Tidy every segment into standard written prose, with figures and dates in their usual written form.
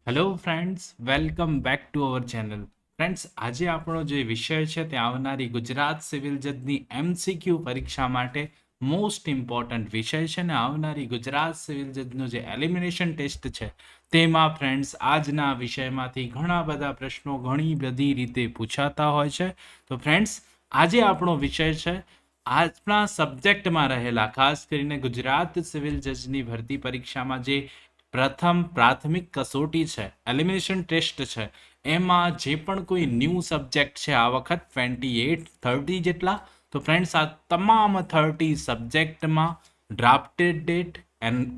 Hello friends, welcome back to our channel. Friends, આજે આપણો જે વિષય છે તે આવનારી ગુજરાત સિવિલ જજની MCQ પરીક્ષા માટે મોસ્ટ ઇમ્પોર્ટન્ટ વિષય છે ને આવનારી ગુજરાત સિવિલ જજનો જે એલિમિનેશન ટેસ્ટ છે તેમાં ફ્રેન્ડ્સ આજના વિષયમાંથી ઘણા બધા પ્રશ્નો ઘણી બધી રીતે પૂછાતા હોય છે. તો ફ્રેન્ડ્સ, આજે આપણો વિષય છે આજના સબ્જેક્ટમાં રહેલા, ખાસ કરીને ગુજરાત સિવિલ જજની ભરતી પરીક્ષામાં જે પ્રથમ પ્રાથમિક કસોટી છે, એલિમિનેશન ટેસ્ટ છે, એમાં જે પણ કોઈ ન્યૂ સબ્જેક્ટ છે આ વખત 28-30 જેટલા. તો ફ્રેન્ડ્સ, આ તમામ 30 સબ્જેક્ટમાં ડ્રાફ્ટેડ ડેટ,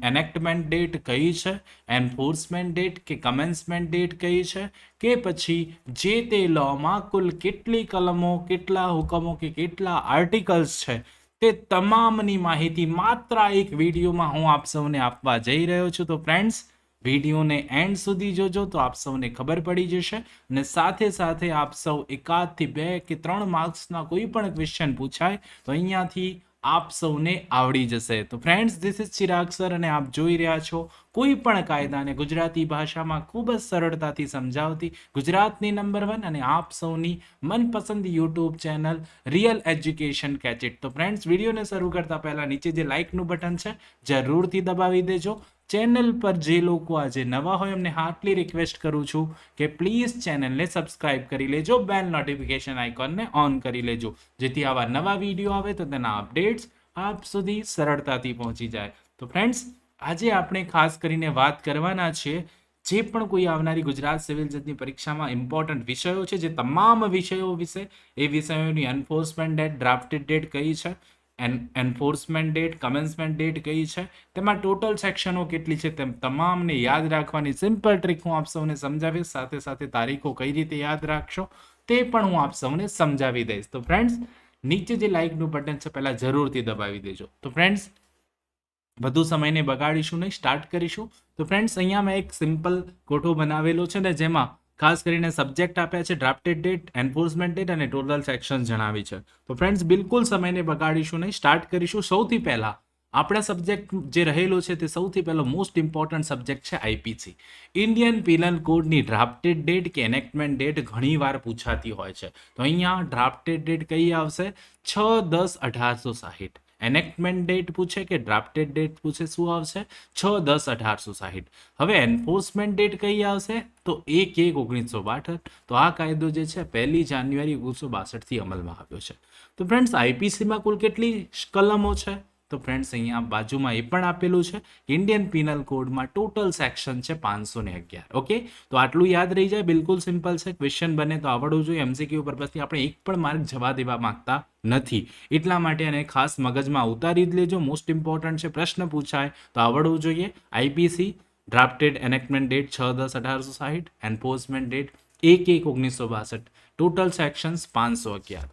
એનેક્ટમેન્ટ ડેટ કઈ છે, એન્ફોર્સમેન્ટ ડેટ કે કમેન્સમેન્ટ ડેટ કઈ છે, કે પછી જે તે લોમાં કુલ કેટલી કલમો, કેટલા હુકમો કે કેટલા આર્ટિકલ્સ છે તે તમામની માહિતી માત્ર એક વિડીયોમાં હું આપ સૌને આપવા જઈ રહ્યો છું. તો ફ્રેન્ડ્સ, વિડીયોને એન્ડ સુધી જોજો તો આપ સૌને ખબર પડી જશે અને સાથે સાથે આપ સૌ એકાદથી 2 કે 3 માર્ક્સના કોઈ પણ ક્વેશ્ચન પૂછાય તો અહીંયાથી આપ સૌને આવડી જશે. તો friends, this is Chirag sir અને આપ જોઈ રહ્યા છો કોઈ પણ કાયદાને ગુજરાતી ભાષામાં ખૂબ જ સરળતાથી સમજાવતી ગુજરાતની નંબર 1 અને આપ સૌની મનપસંદ YouTube channel real education catch it. તો ફ્રેન્ડ્સ, વિડીયોને શરૂ કરતા પહેલા નીચે જે લાઇકનું બટન છે જરૂરથી દબાવી દેજો. ચેનલ પર જે લોકો આજે નવા હોય એમને હાર્ટલી રિક્વેસ્ટ કરું છું કે પ્લીઝ ચેનલને સબસ્ક્રાઇબ કરી લેજો, બેલ નોટિફિકેશન આઇકોનને ઓન કરી લેજો, જેથી આવા નવા વિડીયો આવે તો તેના અપડેટ્સ આપ સુધી સરળતાથી પહોંચી જાય. તો ફ્રેન્ડ્સ, આજે આપણે ખાસ કરીને વાત કરવાના છીએ જે પણ કોઈ આવનારી ગુજરાત સિવિલ જજની પરીક્ષામાં ઇમ્પોર્ટન્ટ વિષયો છે, જે તમામ વિષયો વિશે, એ વિષયોની એન્ફોર્સમેન્ટ ડેટ, ડ્રાફ્ટેડ ડેટ કઈ છે, એન્ફોર્સમેન્ટ ડેટ, કમેન્સમેન્ટ ડેટ કઈ છે, તેમાં ટોટલ સેક્શનો કેટલી છે, તેમ તમામને યાદ રાખવાની સિમ્પલ ટ્રીક હું આપ સૌને સમજાવીશ. સાથે સાથે તારીખો કઈ રીતે યાદ રાખશો તે પણ હું આપ સૌને સમજાવી દઈશ. તો ફ્રેન્ડ્સ, નીચે જે લાઇકનું બટન છે પહેલા જરૂરથી દબાવી દેજો. તો ફ્રેન્ડ્સ, વધુ સમયને બગાડીશું નહીં, સ્ટાર્ટ કરીશું. તો ફ્રેન્ડ્સ, અહીંયા મેં એક સિમ્પલ કોઠો બનાવેલો છે ને જેમાં ખાસ કરીને સબ્જેક્ટ આપ્યા છે, ડ્રાફ્ટેડ ડેટ, એન્ફોર્સમેન્ટ ડેટ અને ટોટલ સેક્શન જણાવી છે. તો ફ્રેન્ડ્સ, બિલકુલ સમયને બગાડીશું નહીં, સ્ટાર્ટ કરીશું. સૌથી પહેલા આપણા સબ્જેક્ટ જે રહેલો છે તે સૌથી પહેલો મોસ્ટ ઇમ્પોર્ટન્ટ સબ્જેક્ટ છે IPC, ઇન્ડિયન પિનલ કોડની ડ્રાફ્ટેડ ડેટ કે એનેક્ટમેન્ટ ડેટ ઘણીવાર પૂછાતી હોય છે. તો અહીંયા ડ્રાફ્ટેડ ડેટ કઈ આવશે? 6/10/1860. એનેક્ટમેન્ટ ડેટ પૂછે કે ડ્રાફ્ટેડ ડેટ પૂછે, શું આવશે? 6/10/1860. હવે એન્ફોર્સમેન્ટ ડેટ કઈ આવશે? તો 1/1/1962. તો આ કાયદો જે છે 1 જાન્યુઆરી 1962 અમલમાં આવ્યો છે. તો ફ્રેન્ડ્સ, IPCમાં કુલ કેટલી કલમો છે? તો ફ્રેન્ડ્સ, અહીંયા બાજુમાં એ પણ આપેલું છે, ઇન્ડિયન પિનલ કોડમાં ટોટલ સેક્શન છે 511. ઓકે, તો આટલું યાદ રહી જાય, બિલકુલ સિમ્પલ છે. ક્વેશ્ચન બને તો આવડવું જોઈએ. MCQ પર્પઝથી આપણે એક પણ માર્ક જવા દેવા માંગતા નથી, એટલા માટે એને ખાસ મગજમાં ઉતારી જ લેજો. મોસ્ટ ઇમ્પોર્ટન્ટ છે, પ્રશ્ન પૂછાય તો આવડવું જોઈએ. IPC, drafted enactment date 6/10/1860, enforcement date 1/1/1962, total sections 511.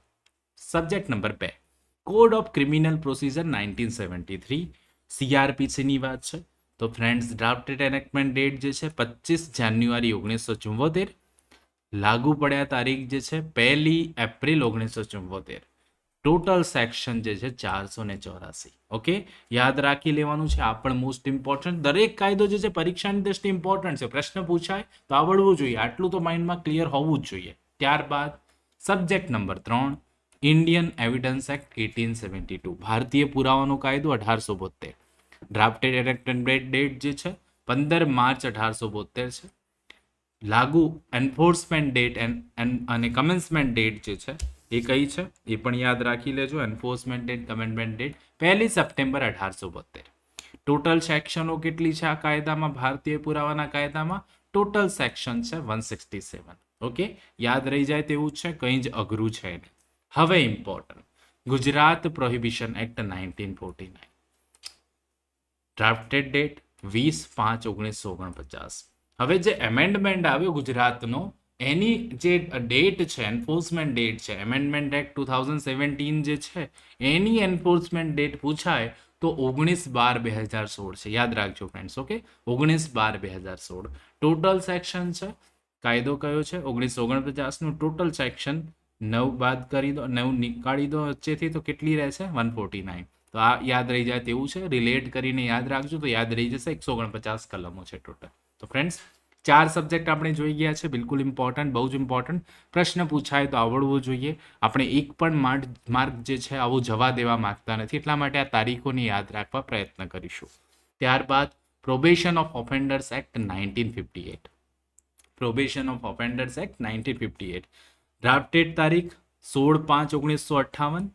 Subject number 2, code of criminal procedure 1973, CRPCની વાત છે. તો ફ્રેન્ડ્સ, ડ્રાફ્ટેડ એનેક્ટમેન્ટ ડેટ જે છે 25 જાન્યુઆરી 1974, લાગુ પડ્યા તારીખ જે છે 1 એપ્રિલ 1974, ટોટલ સેક્શન જે છે 484. ઓકે, યાદ રાખી લેવાનું છે, આ પણ મોસ્ટ ઇમ્પોર્ટન્ટ. દરેક કાયદો જે છે પરીક્ષાની દ્રષ્ટિએ ઇમ્પોર્ટન્ટ છે, પ્રશ્ન પૂછાય તો આવડવું જોઈએ, આટલું તો માઇન્ડમાં ક્લિયર હોવું જ જોઈએ. ત્યારબાદ subject number 3, Indian evidence act 1872, ભારતીય પુરાવાનો કાયદો 1872, ડ્રાફ્ટેડ એનેક્ટમેન્ટ ડેટ જે છે 15 માર્ચ 1872 છે. લાગુ એન્ફોર્સમેન્ટ ડેટ અને કમેન્સમેન્ટ ડેટ જે છે એ કઈ છે એ પણ યાદ રાખી લેજો. Enforcement date, commencement date 1 September 1872. Total સેક્શનો કેટલી છે આ કાયદામાં, ભારતીય પુરાવાના કાયદામાં? ટોટલ સેક્શન છે 167. ઓકે, યાદ રહી જાય તેવું છે, કંઈ જ અઘરું છે નહીં. હવે important, Gujarat prohibition act 1949, drafted date 20/5/1949. હવે જે એમેન્ડમેન્ટ આવ્યો ગુજરાતનો, એની જે ડેટ છે, એન્ફોર્સમેન્ટ ડેટ છે, એમેન્ડમેન્ટ એક્ટ 2017 જે છે એની એન્ફોર્સમેન્ટ ડેટ પૂછાય તો 19/12/2016 છે. યાદ રાખજો ફ્રેન્ડ્સ. ઓકે, 19/12/2016. ટોટલ સેક્શન છે, કાયદો કયો છે? 1949નું ટોટલ સેક્શન 9 બાદ કરી દો, 9 નીકાળી દો વચ્ચેથી તો કેટલી રહેશે? 149. તો આ યાદ રહી જાય તેવું છે, રિલેટ કરીને યાદ રાખજો તો યાદ રહી જશે. 149 કલમો છે ટોટલ. તો ફ્રેન્ડ્સ, 4 સબ્જેક્ટ આપણે જોઈ ગયા છે, બિલકુલ ઇમ્પોર્ટન્ટ, બહુ જ ઇમ્પોર્ટન્ટ. પ્રશ્ન પૂછાય તો આવડવું જોઈએ. આપણે એક પણ માર્ક જે છે આવું જવા દેવા માંગતા નથી, એટલા માટે આ તારીખોને યાદ રાખવા પ્રયત્ન કરીશું. ત્યારબાદ probation of offenders act 1958. Probation of offenders act 1958. ડ્રાફ્ટેડ તારીખ 16/5/1958.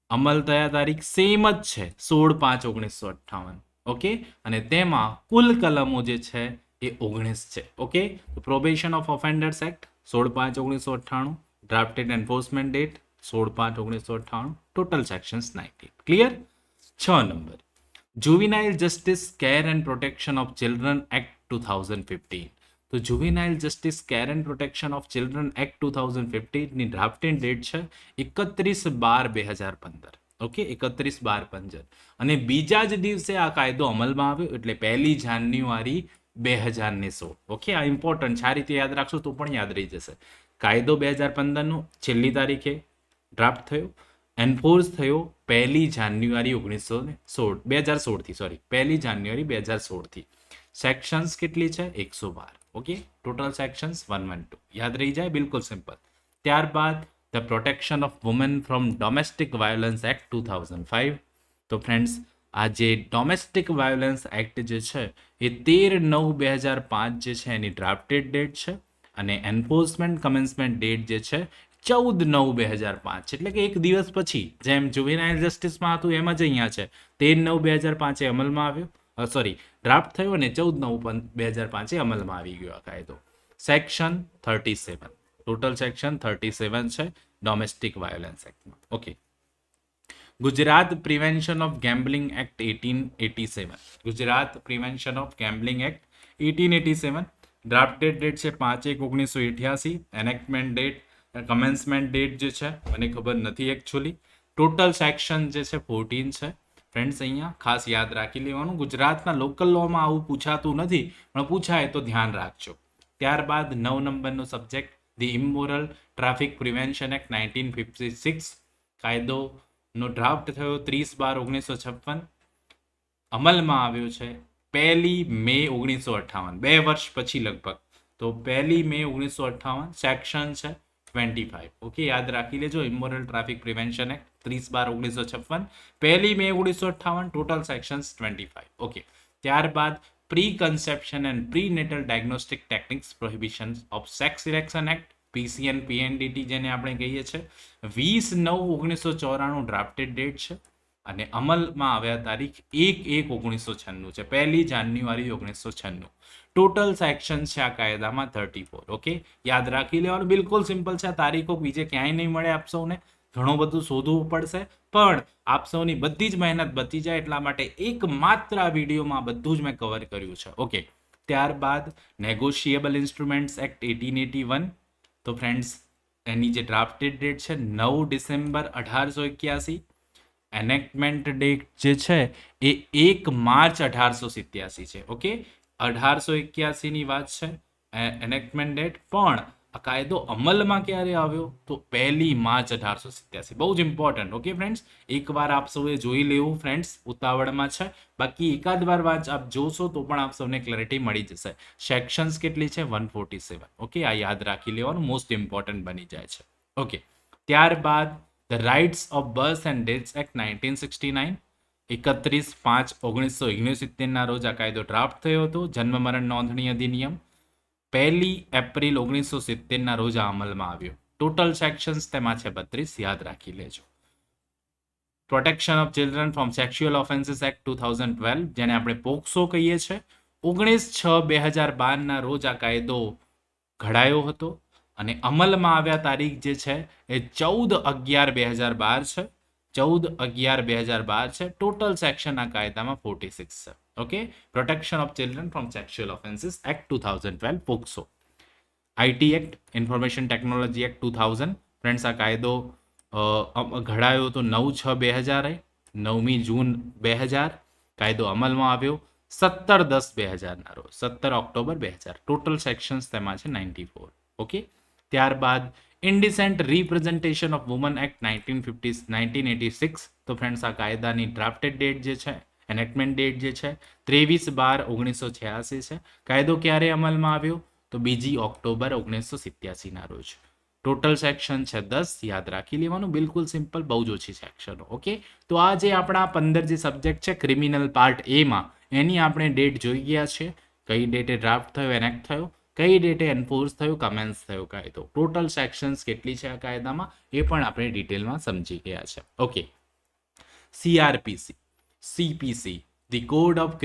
અમલ થયા તારીખ સેમ જ છે, 16/5/1958. ઓકે, અને તેમાં કુલ કલમો જે છે એ 19 છે. Okay, probation of offenders act 16/5/1998, drafted enforcement date 16/5/1998, total sections 19. Clear? 6 number, juvenile justice care and protection of children act 2015. તો juvenile justice care and protection of children act 2015 ની ડ્રાફ્ટેડ ડેટ છે 31/12/2015. ઓકે, 31/12/15, અને બીજા જ દિવસે આ કાયદો અમલમાં આવ્યો, એટલે 1 જાન્યુઆરી 2016. ઓકે, આ ઇમ્પોર્ટન્ટ છે, આ રીતે યાદ રાખશો તો પણ યાદ રહી જશે. કાયદો 2015 છેલ્લી તારીખે ડ્રાફ્ટ થયો, એન્ફોર્સ થયો 1 જાન્યુઆરી 2016 થી, સોરી 1 જાન્યુઆરી 2016 થી. સેક્શન્સ કેટલી છે? 112. Okay, total sections 112. યાદ રહી જાય, બિલકુલ સિમ્પલ. ત્યારબાદ the protection of women from domestic violence act 2005. તો ફ્રેન્ડ્સ, આ જે ડોમેસ્ટિક વાયોલન્સ એક્ટ જે છે એ 13/9/2005 જે છે એની ડ્રાફ્ટેડ ડેટ છે, અને એન્ફોર્સમેન્ટ કમેન્સમેન્ટ ડેટ જે છે 14/9/2005. એટલે કે એક દિવસ પછી, જેમ જુવેનાઇલ જસ્ટિસમાં હતું એમ જ અહીંયા છે, 13/9/2005 અમલમાં આવ્યો, સોરી ડ્રાફ્ટ થયો, અને 14/9/2005 અમલમાં આવી ગયો આ કાયદો. સેક્શન 37, ટોટલ સેક્શન 37 છે ડોમેસ્ટિક વાયોલન્સ એક્ટમાં. Okay, Gujarat prevention of gambling act 1887. Gujarat prevention of gambling act 1887, drafted date છે 5/1/1988. એનેક્ટમેન્ટ ડેટ, કમેન્સમેન્ટ ડેટ જે છે મને ખબર નથી એકચ્યુઅલી. ટોટલ સેક્શન જે છે 14 છે. ફ્રેન્ડ્સ, અહીંયા ખાસ યાદ રાખી લેવાનું, ગુજરાતના લોકલ લોમાં આવું પૂછાતું નથી, પણ પૂછાય તો ધ્યાન રાખજો. ત્યારબાદ 9 નંબરનો subject, the immoral traffic prevention act 1956. કાયદો નો ડ્રાફ્ટ થયો 30/12/1956, અમલમાં આવ્યો છે 1 મે 1958, 2 વર્ષ પછી લગભગ. તો 1 મે 1958. સેક્શન છે 25. ઓકે, યાદ રાખી લેજો, immoral traffic prevention act 30/12/1956, 1 May 1958, total sections 25. Okay, ત્યારબાદ pre conception and pre natal diagnostic techniques prohibition of sex selection act, PCN PNDT જેને આપણે કહીએ છીએ, 20/9/1994 ડ્રાફ્ટેડ ડેટ છે, અને અમલમાં આવ્યા તારીખ 1/1/1996 છે, 1 જાન્યુઆરી 1996. ટોટલ સેક્શન છે આ કાયદામાં 34. ઓકે, યાદ રાખી લેવાનું, બિલકુલ સિમ્પલ છે. આ તારીખો બીજે ક્યાંય નહીં મળે આપ સૌને, ઘણું બધું શોધવું પડશે, પણ આપ સૌની બધી જ મહેનત બચી જાય એટલા માટે એક માત્ર આ વિડીયોમાં બધું જ મેં કવર કર્યું છે. ઓકે, ત્યારબાદ નેગોશિયેબલ ઇન્સ્ટ્રુમેન્ટ્સ એક્ટ 1881. તો ફ્રેન્ડ્સ, એની જે ડ્રાફ્ટેડ ડેટ છે 9 ડિસેમ્બર 1881. એનેક્ટમેન્ટ ડેટ જે છે એ 1 માર્ચ 1887 છે. ઓકે, 1881 ની વાત છે એનેક્ટમેન્ટ ડેટ, પણ આ કાયદો અમલમાં ક્યારે આવ્યો? તો 1 માર્ચ 1887. બહુ જ ઇમ્પોર્ટન્ટ. ઓકે ફ્રેન્ડ્સ, એકવાર આપ સૌએ જોઈ લેવું ફ્રેન્ડ્સ, ઉતાવળમાં છે, બાકી એકાદ વાર વાંચ આપ જોશો તો પણ આપ સૌને ક્લેરિટી મળી જશે. સેક્શન્સ કેટલી છે? 147. ઓકે, આ યાદ રાખી લેવાનું, મોસ્ટ ઇમ્પોર્ટન્ટ બની જાય છે. ઓકે, ત્યારબાદ the rights of birth and deaths act 1969. 31/5/1969 રોજ આ કાયદો ડ્રાફ્ટ થયો હતો. જન્મ મરણ નોંધણી અધિનિયમ 1 એપ્રિલ 1970 રોજ આ અમલમાં આવ્યો. ટોટલ સેક્શન્સ તેમાં છે 32. યાદ રાખી લેજો. Protection of children from sexual offences act 2012, જેને આપણે પોક્સો કહીએ છીએ, 19/6/2012 રોજ આ કાયદો ઘડાયો હતો, અને અમલમાં આવ્યા તારીખ જે છે એ 14/11/2012 છે. 14/11/2012 છે. ટોટલ સેક્શન આ કાયદામાં 46 છે. Okay, protection of children from sexual offences act 2012 POCSO. IT act, information technology act 2000. Friends, આ કાયદો ઘડાયો હતો 9/6/2000, 9મી જૂન 2000. કાયદો અમલમાં આવ્યો 17/10/2000 રોજ, 17 ઓક્ટોબર 2000. ટોટલ સેક્શન્સ તેમાં છે 94. ઓકે, ત્યારબાદ ઇન્ડિસેન્ટ રિપ્રેઝન્ટેશન ઓફ વુમન એક્ટ 1986. તો ફ્રેન્ડ્સ, આ કાયદાની ડ્રાફ્ટેડ ડેટ જે છે એનેક્ટમેન્ટ ડેટ જે છે 23/12/1986 છે. કાયદો ક્યારે અમલમાં આવ્યો? તો 2 ઓક્ટોબર 1987ના રોજ. ટોટલ સેક્શન છે 10, યાદ રાખી લેવાનું, બિલકુલ સિમ્પલ, બહુ જ ઓછી સેક્શનો. ઓકે, તો આ જે આપણા 15 જે સબ્જેક્ટ છે ક્રિમિનલ પાર્ટ એમાં, એની આપણે ડેટ જોઈ ગયા છે. કઈ ડેટે ડ્રાફ્ટ થયો, એનેક્ટ થયો, કઈ ડેટે એન્ફોર્સ થયું, કમેન્સ થયો કાયદો, ટોટલ સેક્શન્સ કેટલી છે આ કાયદામાં એ પણ આપણે ડિટેલમાં સમજી ગયા છે. Okay, CRPC, CPC, the code of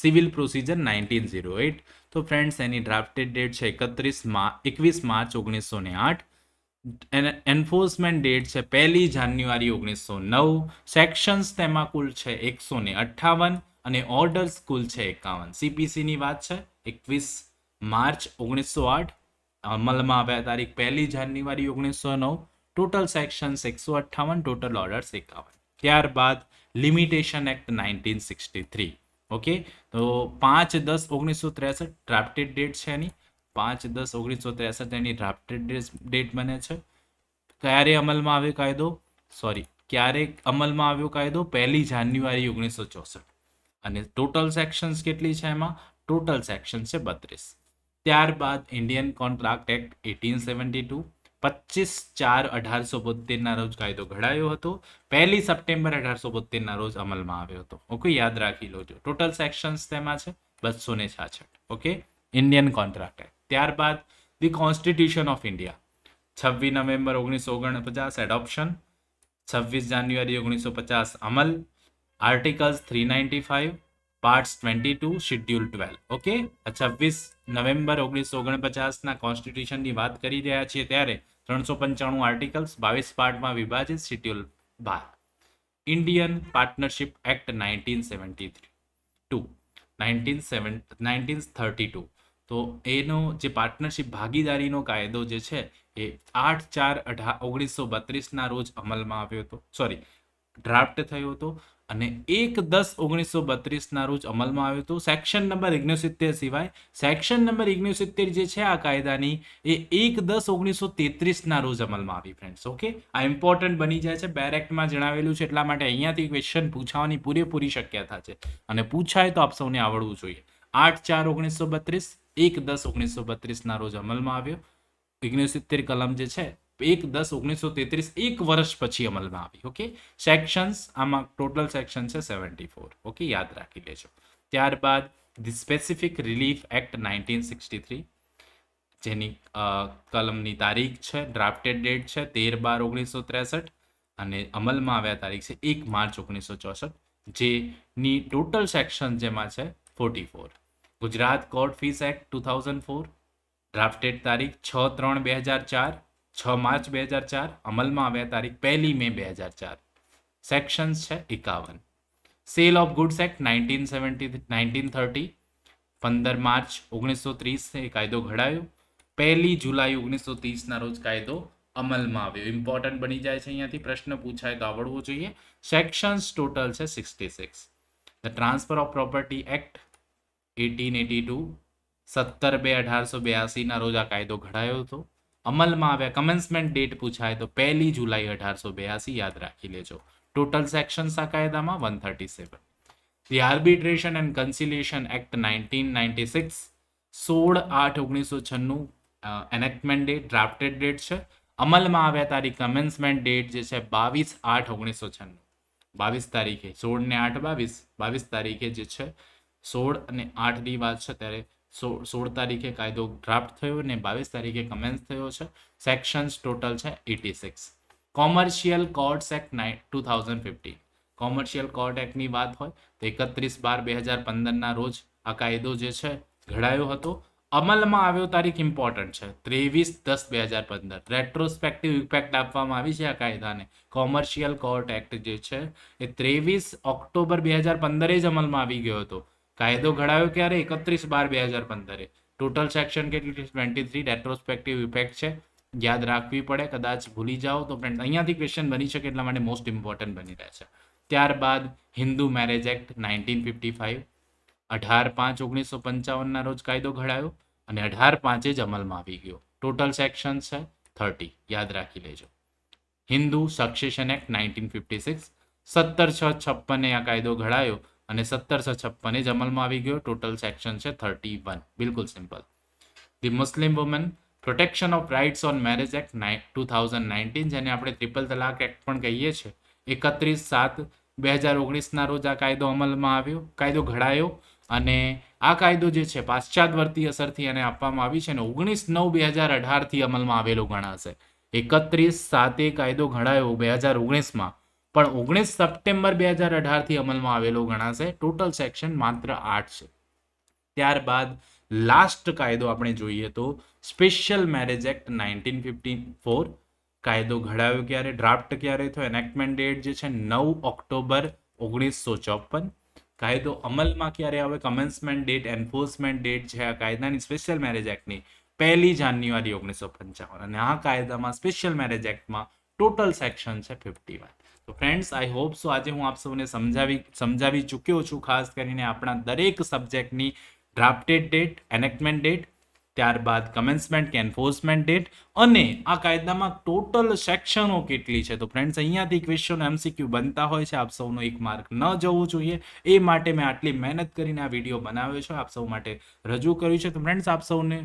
civil procedure 1908. તો ફ્રેન્ડ્સ એની ડ્રાફ્ટેડ ડેટ છે 21 માર્ચ 1908. એન્ફોર્સમેન્ટ ડેટ છે 1 જાન્યુઆરી 1909. સેક્શન્સ તેમાં કુલ છે 158 અને ઓર્ડર્સ કુલ છે 51. CPCની વાત છે 21 માર્ચ 1908, અમલમાં આવ્યા તારીખ 1 જાન્યુઆરી 1909. Total sections 158, total orders 51. ત્યારબાદ લિમિટેશન એક્ટ 1963. ઓકે, તો 5/10/1963 ડ્રાફ્ટેડ ડેટ છે એની. 5/10/1963 એની ડ્રાફ્ટેડ ડેટ બને છે. ક્યારે અમલમાં આવ્યો કાયદો? ક્યારે અમલમાં આવ્યો કાયદો? 1 જાન્યુઆરી 1964. અને ટોટલ સેક્શન્સ કેટલી છે એમાં? ટોટલ સેક્શન છે 32. ત્યારબાદ ઇન્ડિયન કોન્ટ્રાક્ટ એક્ટ 1872. 25/4/1872ના રોજ કાયદો ઘડાયો હતો. 1 સપ્ટેમ્બર 1872ના રોજ અમલમાં આવ્યો હતો. ઓકે, યાદ રાખી લો. ટોટલ સેક્શન્સ તેમાં છે 266. Okay, Indian contract act. ત્યારબાદ the constitution of India 26 November 1949 adoption. 26 January 1950 અમલ. Articles 395, parts 22, schedule 12. Okay, 26 November 1949ના કોન્સ્ટિટ્યુશનની વાત કરી રહ્યા છીએ ત્યારે 395 આર્ટિકલ્સ, 22 પાર્ટમાં વિભાજિત, શેડ્યુલ 12. Indian partnership act 1932. તો એનો જે પાર્ટનરશિપ ભાગીદારીનો કાયદો જે છે એ 8/4/1932ના રોજ અમલમાં આવ્યો હતો, ડ્રાફ્ટ થયો હતો અને 1/10/1932ના રોજ અમલમાં આવ્યો હતો. સેક્શન નંબર 69 સિવાય સેક્શન નંબર 69 જે છે આ કાયદાની એ 1/10/1933ના રોજ અમલમાં આવી. ફ્રેન્ડ્સ, ઓકે, આ ઇમ્પોર્ટન્ટ બની જાય છે. બેરેક્ટમાં જણાવેલું છે એટલા માટે અહીંયાથી ક્વેશ્ચન પૂછવાની પૂરેપૂરી શક્યતા છે અને પૂછાય તો આપ સૌને આવડવું જોઈએ. 8/4/1932, 1/10/1932ના રોજ અમલમાં આવ્યો. 69 કલમ જે છે 1/10/1933 એક વર્ષ પછી અમલમાં આવી. ઓકે, સેક્શન્સ આમાં ટોટલ સેક્શન છે 74. ઓકે, યાદ રાખી લેજો. ત્યારબાદ ધી સ્પેસિફિક રિલીફ એક્ટ 1963, જેની કલમની તારીખ છે, ડ્રાફ્ટેડ ડેટ છે 13/12/1963 અને અમલમાં આવ્યા તારીખ છે 1 માર્ચ 1964, જેની ટોટલ સેક્શન જેમાં છે 44. ગુજરાત કોર્ટ ફીસ એક્ટ 2004, ડ્રાફ્ટેડ તારીખ 6/3/2004, 6 માર્ચ 2004, અમલમાં આવ્યા તારીખ 1 મે 2004. સેક્શન્સ છે 51. Cell of goods act 1930, 15 March 1930 એ કાયદો ઘડાયો. 1 જુલાઈ 1930ના રોજ કાયદો અમલમાં આવ્યો. ઇમ્પોર્ટન્ટ બની જાય છે, અહીંયાથી પ્રશ્ન પૂછાય તો આવડવો જોઈએ. સેક્શન્સ ટોટલ છે 66. The transfer of property act 1882, 17/2/1882ના રોજ આ કાયદો ઘડાયો હતો. અમલમાં આવ્યા, કમેન્સમેન્ટ ડેટ પૂછાય તો 1 જુલાઈ 1882, યાદ રાખી લેજો. ટોટલ સેક્શન્સ આ કાયદામાં 137. The arbitration and conciliation act 1996, 16/8/1996 enactment date, drafted date છે. અમલમાં આવ્યા તારીખ, કમેન્સમેન્ટ ડેટ જે છે 22/8/1996. 22 તારીખે 16 ને 8 22 તારીખે જે છે 16 અને 8ની વાત છે ત્યારે 16 તારીખે કાયદો ડ્રાફ્ટ થયો અને 22 તારીખે કમેન્સ થયો છે. સેક્શન્સ ટોટલ છે 86. Commercial courts act 2015, commercial court એક્ટની વાત હોય તો 31/12/2015ના રોજ આ કાયદો જે છે ઘડાયો હતો. અમલમાં આવ્યો તારીખ ઇમ્પોર્ટન્ટ છે 23/10/2015. રેટ્રોસ્પેક્ટિવ ઇફેક્ટ આપવામાં આવી છે આ કાયદાને. કોમર્શિયલ કોર્ટ એક્ટ જે છે એ 23 ઓક્ટોબર 2015 જ અમલમાં આવી ગયો હતો. કાયદો ઘડાયો ક્યારે? 31/12/2015. ટોટલ સેક્શન કેટલી? 23. રેટ્રોસ્પેક્ટિવ ઇફેક્ટ છે, યાદ રાખવી પડે, કદાચ ભૂલી જાઓ તો ફ્રેન્ડ અહીંયાથી ક્વેશ્ચન બની શકે એટલા માટે મોસ્ટ ઇમ્પોર્ટન્ટ બની રહે છે. ત્યારબાદ હિન્દુ મેરેજ એક્ટ 1955, 18/5/1955ના રોજ કાયદો ઘડાયો અને 18/5 જ અમલમાં આવી ગયો. ટોટલ સેક્શન છે 30, યાદ રાખી લેજો. હિન્દુ સક્સેશન એક્ટ 1956, 17/6/56 આ કાયદો ઘડાયો અને 1756 જ અમલમાં આવી ગયો. ટોટલ સેક્શન છે 31. બિલકુલ simple. The Muslim woman protection of rights on marriage act 2019, જેને આપણે ટ્રિપલ તલાક એક્ટ પણ કહીએ છીએ, 31/7/2019 રોજ આ કાયદો અમલમાં આવ્યો, કાયદો ઘડાયો. અને આ કાયદો જે છે પાશ્ચાત્યવર્તી અસરથી એને આપવામાં આવી છે અને 19/9/2018 અમલમાં આવેલો ગણાશે. 31/7 કાયદો ઘડાયો 2019માં, પણ 19 સપ્ટેમ્બર 2018 અમલમાં આવેલો ગણાશે. ટોટલ સેક્શન માત્ર 8 છે. ત્યારબાદ લાસ્ટ કાયદો આપણે જોઈએ તો સ્પેશિયલ મેરેજ એક્ટ 1954. કાયદો ઘડાયો ક્યારે, ડ્રાફ્ટ ક્યારે થયો, એનેક્ટમેન્ટ ડેટ જે છે 9 ઓક્ટોબર 1954. કાયદો અમલમાં ક્યારે આવે, કમેન્સમેન્ટ ડેટ, એન્ફોર્સમેન્ટ ડેટ છે આ કાયદાની સ્પેશિયલ મેરેજ એક્ટની 1 જાન્યુઆરી 1955. અને આ કાયદામાં સ્પેશિયલ મેરેજ એક્ટમાં ટોટલ સેક્શન છે 51. તો ફ્રેન્ડ્સ, આઈ હોપ સો આજે હું આપ સૌને સમજાવી ચૂક્યો છું, ખાસ કરીને આપણા દરેક સબ્જેક્ટની ડ્રાફ્ટેડ ડેટ, એનેક્ટમેન્ટ ડેટ, ત્યારબાદ કમેન્સમેન્ટ કે એન્ફોર્સમેન્ટ ડેટ, અને આ કાયદામાં ટોટલ સેક્શનો કેટલી છે. તો ફ્રેન્ડ્સ, અહીંયાથી ક્વેશ્ચન એમસીક્યુ બનતા હોય છે, આપ સૌનો 1 માર્ક ન જવું જોઈએ એ માટે મેં આટલી મહેનત કરીને આ વિડીયો બનાવ્યો છે, આપ સૌ માટે રજૂ કર્યું છે. તો ફ્રેન્ડ્સ, આપ સૌને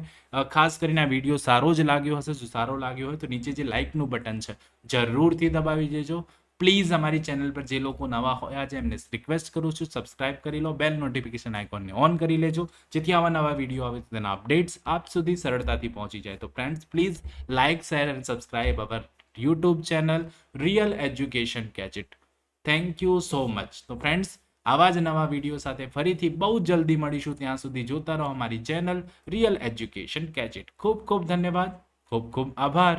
ખાસ કરીને આ વિડીયો સારો જ લાગ્યો હશે. જો સારો લાગ્યો હોય તો નીચે જે લાઇકનું બટન છે જરૂરથી દબાવી દેજો. પ્લીઝ અમારી ચેનલ પર જે લોકો નવા હોયા છે એમને રિક્વેસ્ટ કરું છું, સબસ્ક્રાઇબ કરી લો, બેલ નોટિફિકેશન આઇકોનને ઓન કરી લેજો, જેથી આવા નવા વિડીયો આવે તેના અપડેટ્સ આપ સુધી સરળતાથી પહોંચી જાય. તો friends, please like, share and subscribe our YouTube channel real education gadget. Thank you so much. તો ફ્રેન્ડ્સ, આવા જ નવા વિડીયો સાથે ફરીથી બહુ જલ્દી મળીશું. ત્યાં સુધી જોતા રહો અમારી ચેનલ રિયલ એજ્યુકેશન ગેજેટ. ખૂબ ખૂબ ધન્યવાદ. ખૂબ ખૂબ આભાર.